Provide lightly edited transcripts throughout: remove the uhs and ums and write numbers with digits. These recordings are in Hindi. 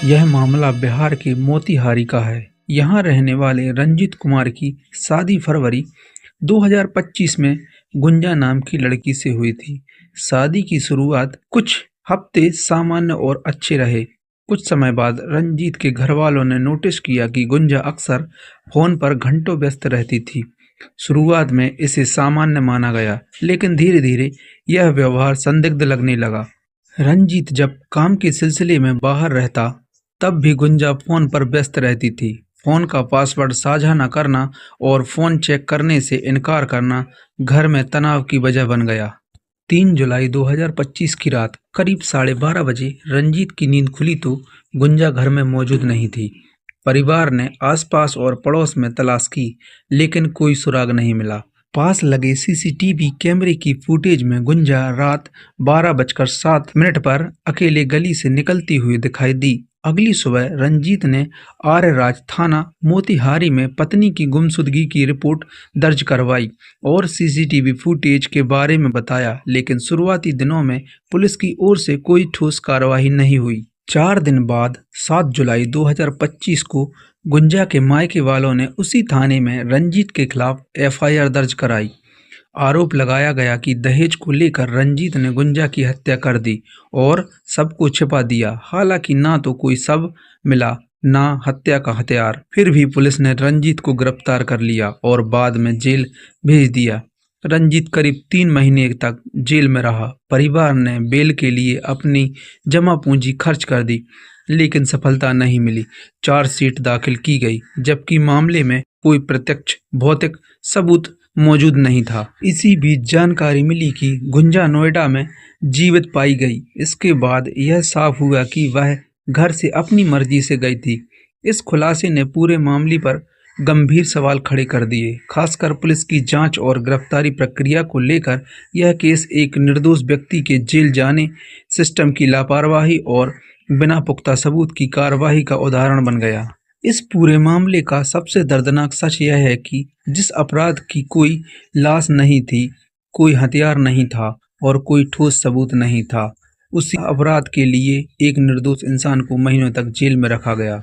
यह मामला बिहार के मोतिहारी का है। यहाँ रहने वाले रंजीत कुमार की शादी फरवरी 2025 में गुंजा नाम की लड़की से हुई थी। शादी की शुरुआत कुछ हफ्ते सामान्य और अच्छे रहे। कुछ समय बाद रंजीत के घरवालों ने नोटिस किया कि गुंजा अक्सर फोन पर घंटों व्यस्त रहती थी। शुरुआत में इसे सामान्य माना गया, लेकिन धीरे धीरे यह व्यवहार संदिग्ध लगने लगा। रंजीत जब काम के सिलसिले में बाहर रहता, तब भी गुंजा फोन पर व्यस्त रहती थी। फोन का पासवर्ड साझा न करना और फोन चेक करने से इनकार करना घर में तनाव की वजह बन गया। 3 जुलाई 2025 की रात करीब 12:30 बजे रंजीत की नींद खुली तो गुंजा घर में मौजूद नहीं थी। परिवार ने आसपास और पड़ोस में तलाश की, लेकिन कोई सुराग नहीं मिला। पास लगे सीसीटीवी कैमरे की फुटेज में गुंजा रात 12:07 पर अकेले गली से निकलती हुई दिखाई दी। अगली सुबह रंजीत ने आर्यराज थाना मोतिहारी में पत्नी की गुमशुदगी की रिपोर्ट दर्ज करवाई और सीसीटीवी फुटेज के बारे में बताया, लेकिन शुरुआती दिनों में पुलिस की ओर से कोई ठोस कार्रवाई नहीं हुई। 4 दिन बाद 7 जुलाई 2025 को गुंजा के मायके वालों ने उसी थाने में रंजीत के खिलाफ एफआईआर दर्ज कराई। आरोप लगाया गया कि दहेज को लेकर रंजीत ने गुंजा की हत्या कर दी और सबको छिपा दिया। हालांकि ना तो कोई शव मिला, ना हत्या का हथियार। फिर भी पुलिस ने रंजीत को गिरफ्तार कर लिया और बाद में जेल भेज दिया। रंजीत करीब 3 महीने तक जेल में रहा। परिवार ने बेल के लिए अपनी जमा पूंजी खर्च कर दी, लेकिन सफलता नहीं मिली। चार्जशीट दाखिल की गई, जबकि मामले में कोई प्रत्यक्ष भौतिक सबूत मौजूद नहीं था। इसी बीच जानकारी मिली कि गुंजा नोएडा में जीवित पाई गई। इसके बाद यह साफ हुआ कि वह घर से अपनी मर्जी से गई थी। इस खुलासे ने पूरे मामले पर गंभीर सवाल खड़े कर दिए, खासकर पुलिस की जांच और गिरफ्तारी प्रक्रिया को लेकर। यह केस एक निर्दोष व्यक्ति के जेल जाने, सिस्टम की लापरवाही और बिना पुख्ता सबूत की कार्रवाई का उदाहरण बन गया। इस पूरे मामले का सबसे दर्दनाक सच यह है कि जिस अपराध की कोई लाश नहीं थी, कोई हथियार नहीं था और कोई ठोस सबूत नहीं था, उसी अपराध के लिए एक निर्दोष इंसान को महीनों तक जेल में रखा गया।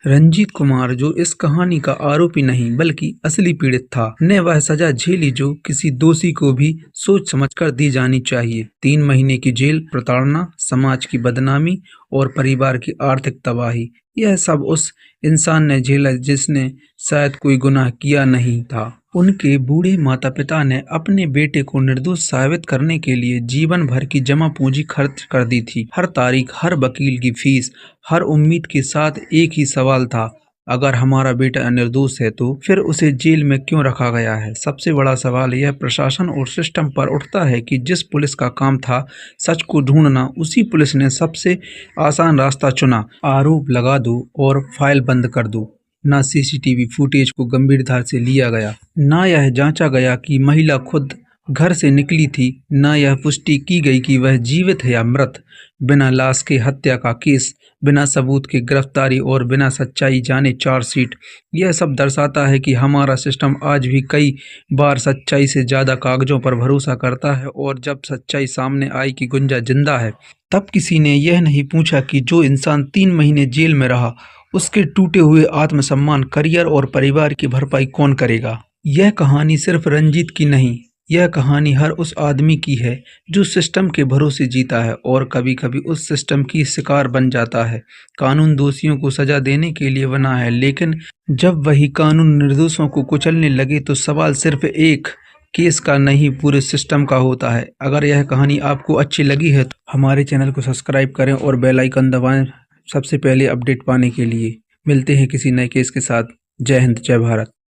रंजीत कुमार, जो इस कहानी का आरोपी नहीं बल्कि असली पीड़ित था, ने वह सजा झेली जो किसी दोषी को भी सोच समझकर दी जानी चाहिए। 3 महीने की जेल, प्रताड़ना, समाज की बदनामी और परिवार की आर्थिक तबाही, यह सब उस इंसान ने झेला जिसने शायद कोई गुनाह किया नहीं था। उनके बूढ़े माता पिता ने अपने बेटे को निर्दोष साबित करने के लिए जीवन भर की जमा पूंजी खर्च कर दी थी। हर तारीख, हर वकील की फीस, हर उम्मीद के साथ एक ही सवाल था, अगर हमारा बेटा निर्दोष है तो फिर उसे जेल में क्यों रखा गया है? सबसे बड़ा सवाल यह प्रशासन और सिस्टम पर उठता है कि जिस पुलिस का काम था सच को ढूंढना, उसी पुलिस ने सबसे आसान रास्ता चुना। आरोप लगा दो और फाइल बंद कर दो। ना सीसीटीवी फुटेज को गंभीरता से लिया गया, ना यह जांचा गया कि महिला खुद घर से निकली थी, ना यह पुष्टि की गई कि वह जीवित है या मृत। बिना लाश के हत्या का केस, बिना सबूत के गिरफ्तारी और बिना सच्चाई जाने चार्जशीट। यह सब दर्शाता है कि हमारा सिस्टम आज भी कई बार सच्चाई से ज़्यादा कागजों पर भरोसा करता है। और जब सच्चाई सामने आई कि गुंजा जिंदा है, तब किसी ने यह नहीं पूछा कि जो इंसान 3 महीने जेल में रहा, उसके टूटे हुए आत्मसम्मान, करियर और परिवार की भरपाई कौन करेगा? यह कहानी सिर्फ रंजीत की नहीं, यह कहानी हर उस आदमी की है जो सिस्टम के भरोसे जीता है और कभी कभी उस सिस्टम की शिकार बन जाता है। कानून दोषियों को सजा देने के लिए बना है, लेकिन जब वही कानून निर्दोषों को कुचलने लगे तो सवाल सिर्फ एक केस का नहीं, पूरे सिस्टम का होता है। अगर यह कहानी आपको अच्छी लगी है तो हमारे चैनल को सब्सक्राइब करें और बेल आइकन दबाएं सबसे पहले अपडेट पाने के लिए। मिलते हैं किसी नए केस के साथ। जय हिंद, जय भारत।